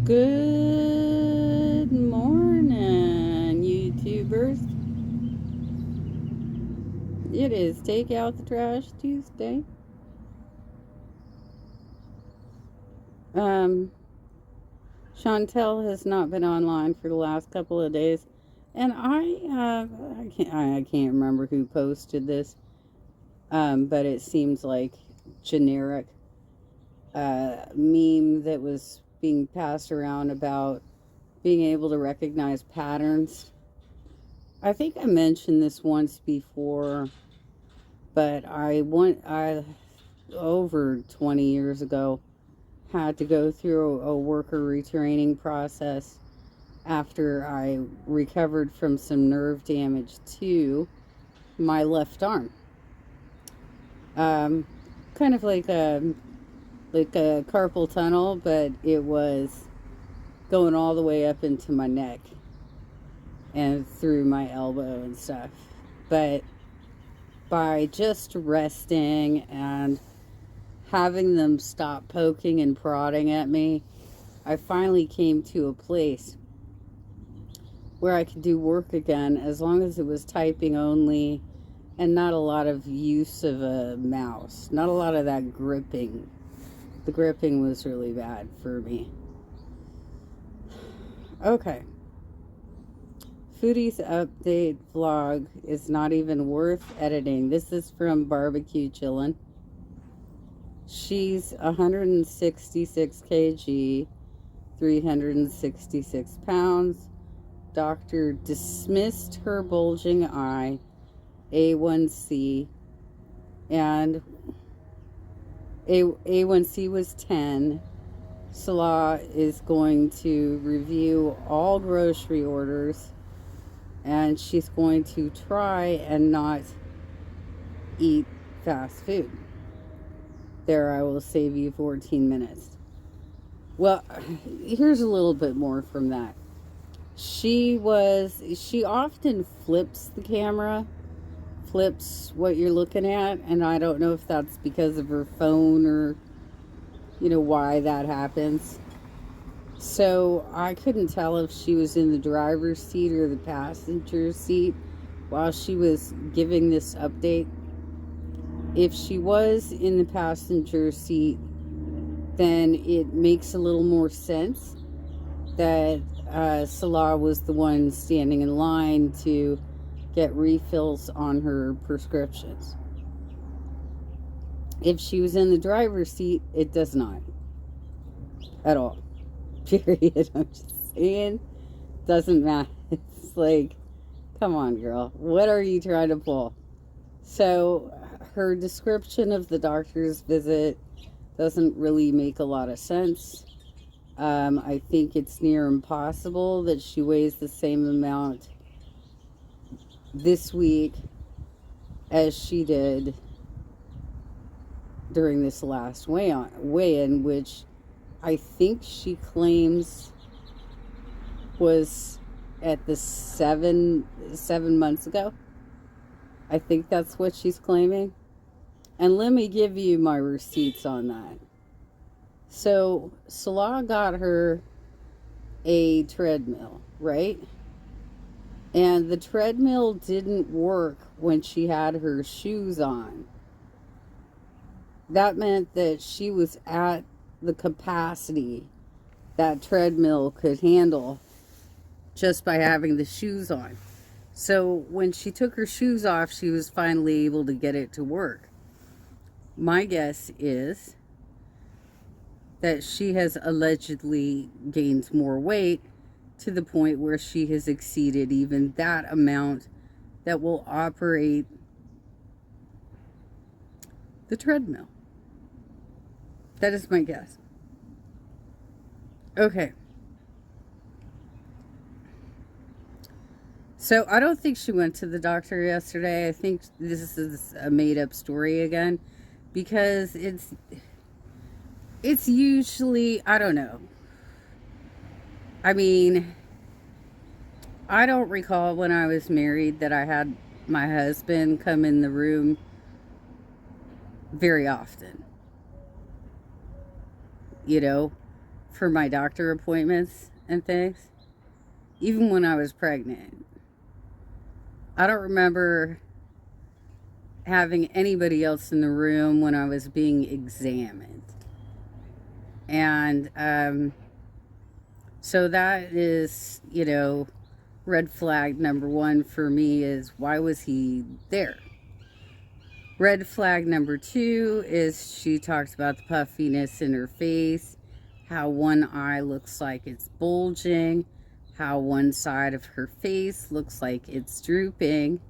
Good morning, YouTubers. It is Take Out the Trash Tuesday. Um, Chantel has not been online for the last couple of days, and I can't remember who posted this, but it seems like generic meme that was being passed around about being able to recognize patterns. I think I mentioned this once before, but I over 20 years ago had to go through a worker retraining process after I recovered from some nerve damage to my left arm. Um, Kind of like a carpal tunnel, but it was going all the way up into my neck and through my elbow and stuff. But by just resting and having them stop poking and prodding at me, I finally came to a place where I could do work again as long as it was typing only and not a lot of use of a mouse. Not a lot of that gripping. The gripping was really bad for me. Okay. Foodie's update vlog is not even worth editing. This is from Barbecue Chillin'. She's 166 kg, 366 pounds. Doctor dismissed her bulging eye, A1C, and A1C was 10. Salah is going to review all grocery orders, and she's going to try and not eat fast food. There, I will save you 14 minutes. Well, here's a little bit more from that. She often flips the camera, flips what you're looking at, and I don't know if that's because of her phone or, why that happens. So I couldn't tell if she was in the driver's seat or the passenger seat while she was giving this update. If she was in the passenger seat, then it makes a little more sense that Salah was the one standing in line to get refills on her prescriptions. If she was in the driver's seat, it does not. At all. Period. I'm just saying. Doesn't matter. It's like, come on, girl. What are you trying to pull? So, her description of the doctor's visit doesn't really make a lot of sense. I think it's near impossible that she weighs the same amount this week as she did during this last weigh-in, which I think she claims was at the 7 months ago. I think that's what she's claiming. And let me give you my receipts on that. So, Salah got her a treadmill, right? And the treadmill didn't work when she had her shoes on. That meant that she was at the capacity that treadmill could handle just by having the shoes on. So when she took her shoes off, she was finally able to get it to work. My guess is that she has allegedly gained more weight to the point where she has exceeded even that amount that will operate the treadmill. That is my guess. Okay. So I don't think she went to the doctor yesterday. I think this is a made-up story again, because it's usually, I don't know. I mean, I don't recall when I was married that I had my husband come in the room very often. for my doctor appointments and things, even when I was pregnant. I don't remember having anybody else in the room when I was being examined. And so that is, red flag number one for me is, why was he there? Red flag number two is she talks about the puffiness in her face, how one eye looks like it's bulging, how one side of her face looks like it's drooping.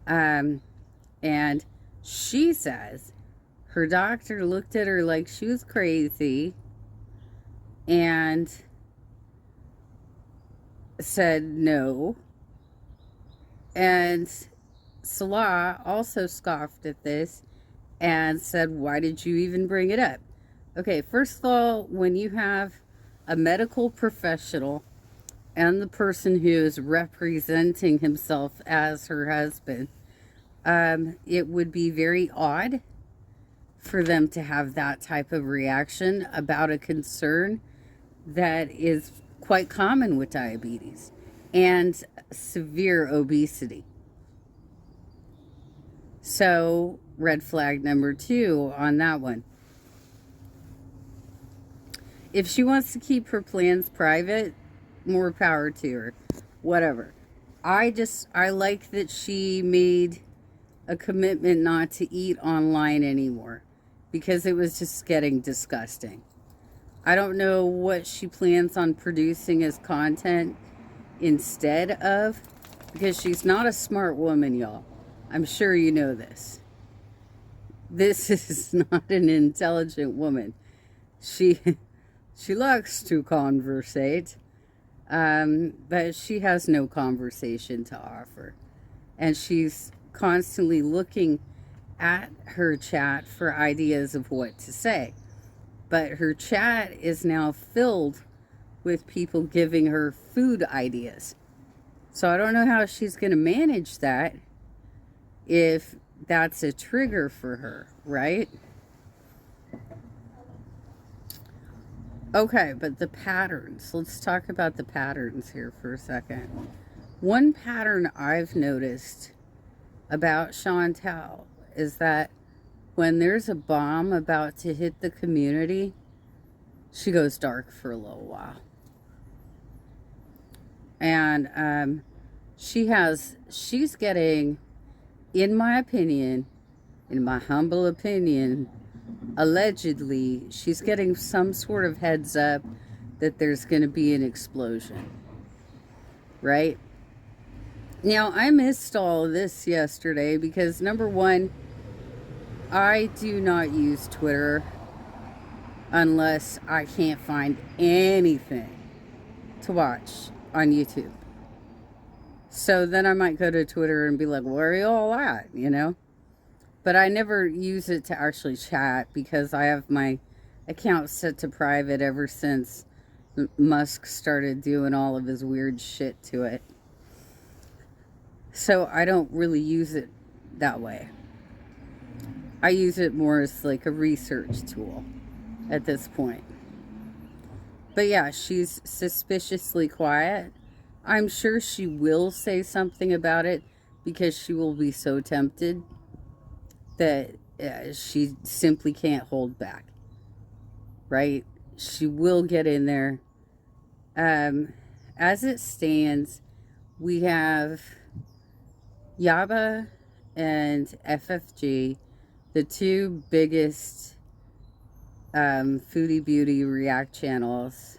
And she says her doctor looked at her like she was crazy and said no. And Salah also scoffed at this and said, why did you even bring it up? Okay, first of all, when you have a medical professional and the person who is representing himself as her husband, it would be very odd for them to have that type of reaction about a concern that is quite common with diabetes and severe obesity. So, red flag number two on that one. If she wants to keep her plans private, more power to her. Whatever. I like that she made a commitment not to eat online anymore, because it was just getting disgusting. I don't know what she plans on producing as content instead of, because she's not a smart woman, y'all. I'm sure you know this. This is not an intelligent woman. She likes to conversate, but she has no conversation to offer. And she's constantly looking at her chat for ideas of what to say. But her chat is now filled with people giving her food ideas. So I don't know how she's going to manage that if that's a trigger for her, right? Okay, but the patterns. Let's talk about the patterns here for a second. One pattern I've noticed about Chantal is that when there's a bomb about to hit the community, she goes dark for a little while. And she's getting, in my opinion, in my humble opinion, allegedly, she's getting some sort of heads up that there's going to be an explosion. Right? Now, I missed all of this yesterday because, number one, I do not use Twitter unless I can't find anything to watch on YouTube. So then I might go to Twitter and be like, where are you all at, But I never use it to actually chat because I have my account set to private ever since Musk started doing all of his weird shit to it. So I don't really use it that way. I use it more as like a research tool at this point. But yeah, she's suspiciously quiet. I'm sure she will say something about it because she will be so tempted that she simply can't hold back. Right? She will get in there. As it stands, we have Yaba and FFG, the two biggest Foodie Beauty React channels,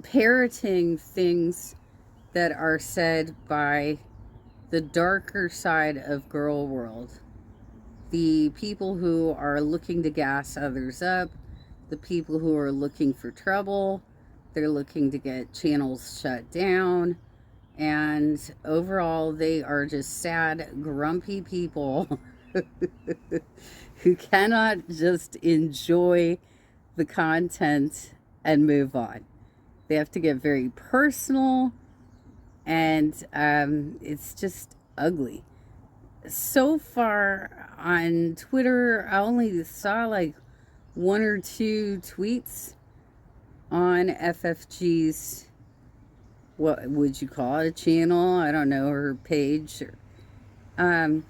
parroting things that are said by the darker side of girl world. The people who are looking to gas others up, the people who are looking for trouble, they're looking to get channels shut down, and overall they are just sad, grumpy people who cannot just enjoy the content and move on. They have to get very personal, and it's just ugly. So far on Twitter, I only saw like one or two tweets on FFG's, what would you call it, a channel? I don't know, her page. But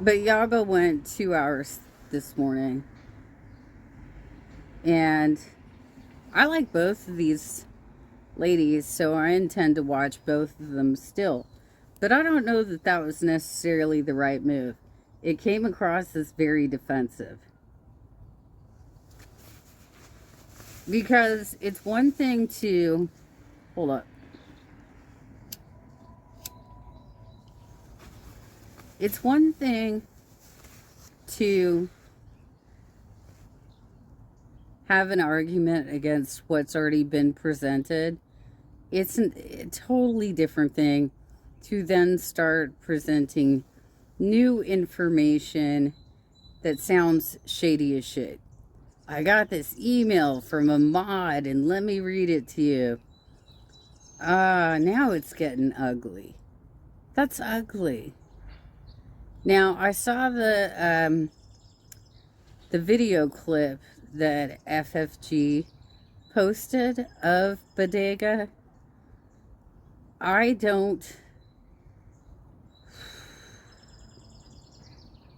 Yaba went 2 hours this morning. And I like both of these ladies, so I intend to watch both of them still. But I don't know that that was necessarily the right move. It came across as very defensive. Because it's one thing to... Hold up. It's one thing to have an argument against what's already been presented. It's a totally different thing to then start presenting new information that sounds shady as shit. I got this email from a mod and let me read it to you. Now it's getting ugly. That's ugly. Now, I saw the video clip that FFG posted of Bodega. I don't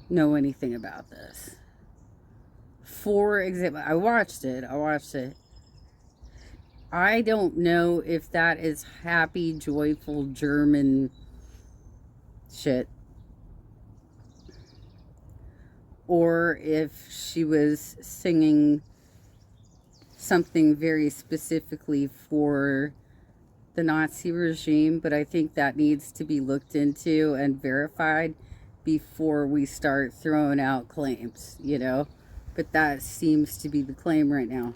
know anything about this. For example, I watched it. I don't know if that is happy, joyful German shit, or if she was singing something very specifically for the Nazi regime, but I think that needs to be looked into and verified before we start throwing out claims, you know? But that seems to be the claim right now.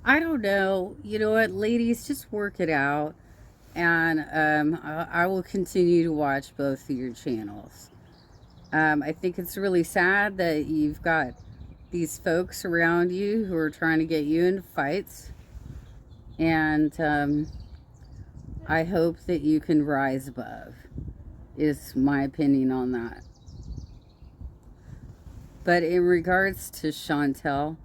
I don't know. You know what, ladies, just work it out. And I will continue to watch both of your channels. I think it's really sad that you've got these folks around you who are trying to get you into fights. And I hope that you can rise above, is my opinion on that. But in regards to Chantel,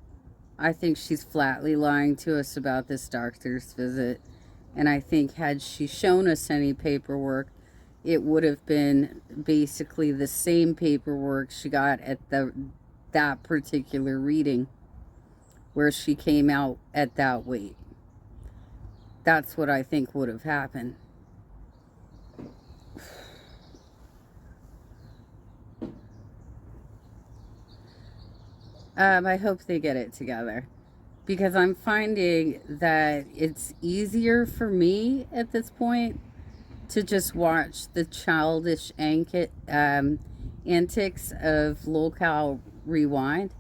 I think she's flatly lying to us about this doctor's visit. And I think had she shown us any paperwork, it would have been basically the same paperwork she got at that particular reading, where she came out at that weight. That's what I think would have happened. I hope they get it together, because I'm finding that it's easier for me at this point to just watch the childish antics of Locale Rewind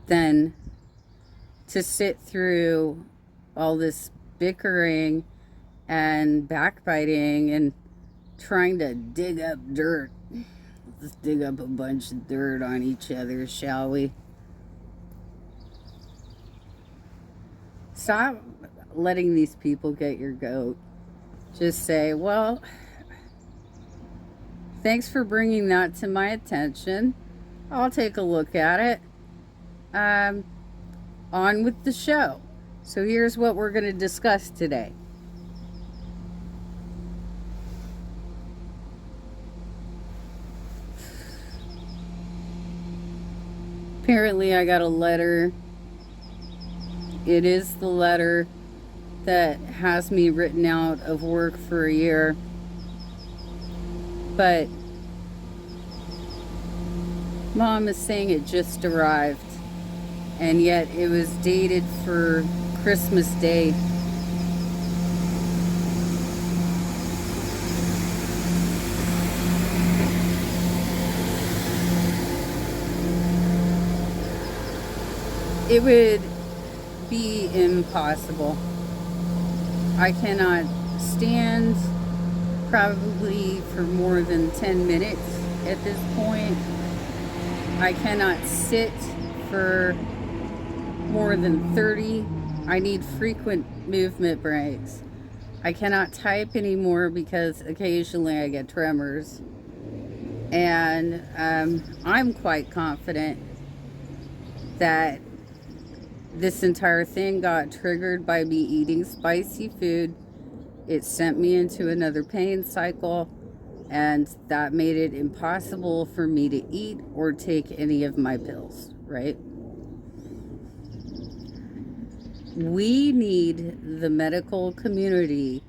than to sit through all this bickering and backbiting and trying to dig up dirt. Let's dig up a bunch of dirt on each other, shall we? Stop letting these people get your goat. Just say, well, thanks for bringing that to my attention. I'll take a look at it. On with the show. So here's what we're going to discuss today. Apparently I got a letter. It is the letter that has me written out of work for a year. But Mom is saying it just arrived. And yet it was dated for Christmas Day. It would be impossible. I cannot stand probably for more than 10 minutes at this point. I cannot sit for more than 30. I need frequent movement breaks. I cannot type anymore because occasionally I get tremors. And I'm quite confident that this entire thing got triggered by me eating spicy food. It sent me into another pain cycle, and that made it impossible for me to eat or take any of my pills, right? We need the medical community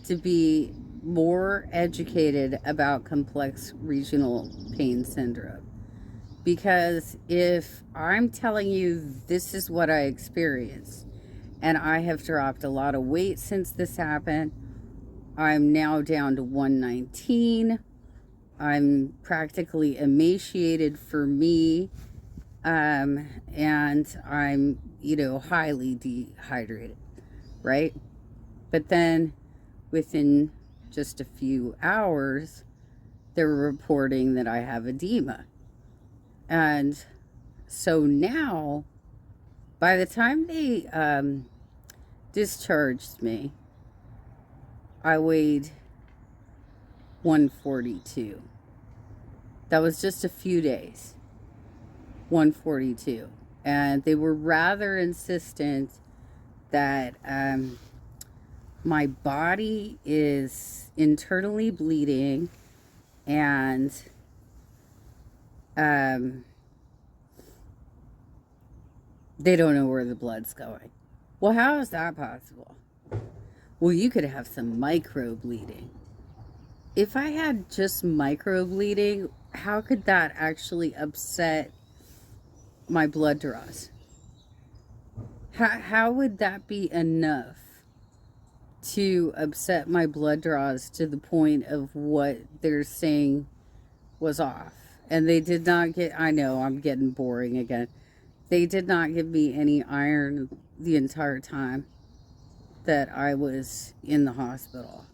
to be more educated about complex regional pain syndrome. Because if I'm telling you this is what I experienced, and I have dropped a lot of weight since this happened, I'm now down to 119. I'm practically emaciated for me. And I'm, highly dehydrated, right? But then within just a few hours, they were reporting that I have edema. And so now, by the time they discharged me, I weighed 142. That was just a few days. 142. And they were rather insistent that my body is internally bleeding, and they don't know where the blood's going. Well, how is that possible? Well, you could have some micro bleeding. If I had just micro bleeding, how could that actually upset my blood draws? How would that be enough to upset my blood draws to the point of what they're saying was off? And they did not get, I know I'm getting boring again. They did not give me any iron the entire time that I was in the hospital.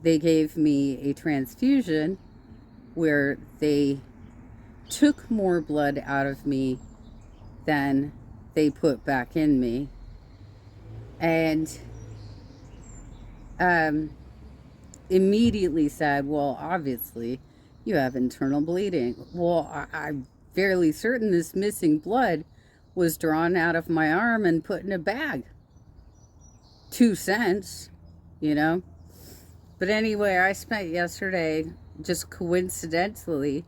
They gave me a transfusion where they took more blood out of me than they put back in me. And immediately said, well, obviously you have internal bleeding. Well, I'm fairly certain this missing blood was drawn out of my arm and put in a bag. 2 cents, you know? But anyway, I spent yesterday just coincidentally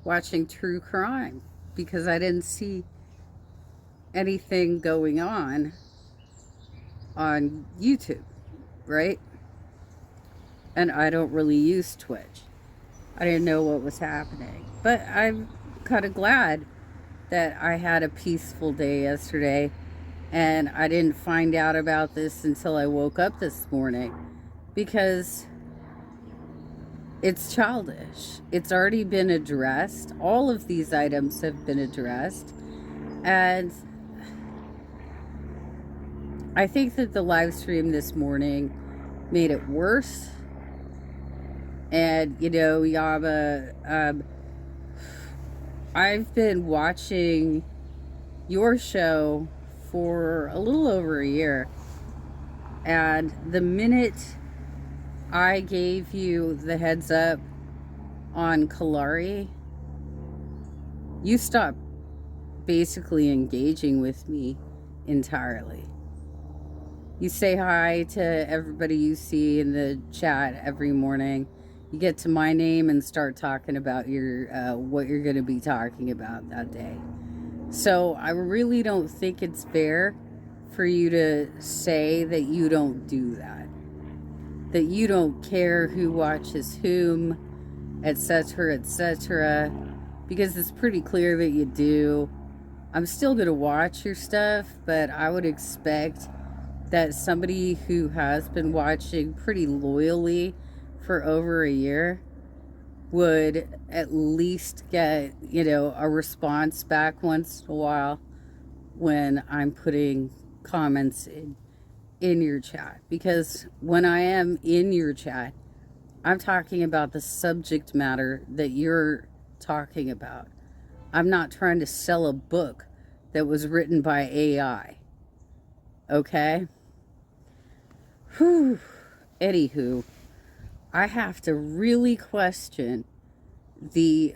watching true crime because I didn't see anything going on YouTube, right? And I don't really use Twitch. I didn't know what was happening. But I'm kind of glad that I had a peaceful day yesterday, and I didn't find out about this until I woke up this morning, because it's childish. It's already been addressed. All of these items have been addressed. And I think that the live stream this morning made it worse. And, Yama, I've been watching your show for a little over a year. And the minute I gave you the heads up on Kalari, you stopped basically engaging with me entirely. You say hi to everybody you see in the chat every morning. You get to my name and start talking about your what you're going to be talking about that day. So I really don't think it's fair for you to say that you don't do that. That you don't care who watches whom, etc., etc., because it's pretty clear that you do. I'm still going to watch your stuff, but I would expect that somebody who has been watching pretty loyally for over a year would at least get, a response back once in a while when I'm putting comments in your chat. Because when I am in your chat, I'm talking about the subject matter that you're talking about. I'm not trying to sell a book that was written by AI. Okay? Whew. Anywho, I have to really question the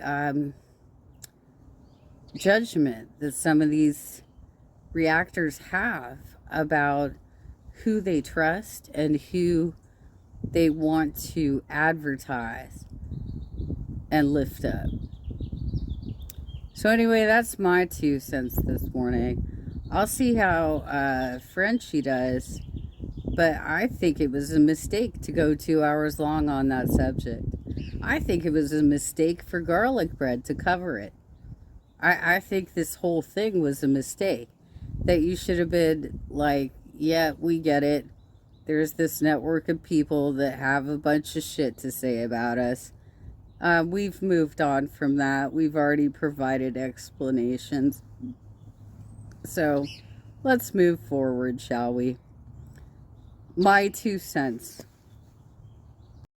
judgment that some of these reactors have about who they trust and who they want to advertise and lift up. So anyway, that's my 2 cents this morning. I'll see how Frenchie does, but I think it was a mistake to go 2 hours long on that subject. I think it was a mistake for garlic bread to cover it. I think this whole thing was a mistake. That you should have been like, yeah, we get it. There's this network of people that have a bunch of shit to say about us. We've moved on from that. We've already provided explanations. So let's move forward, shall we? My 2 cents.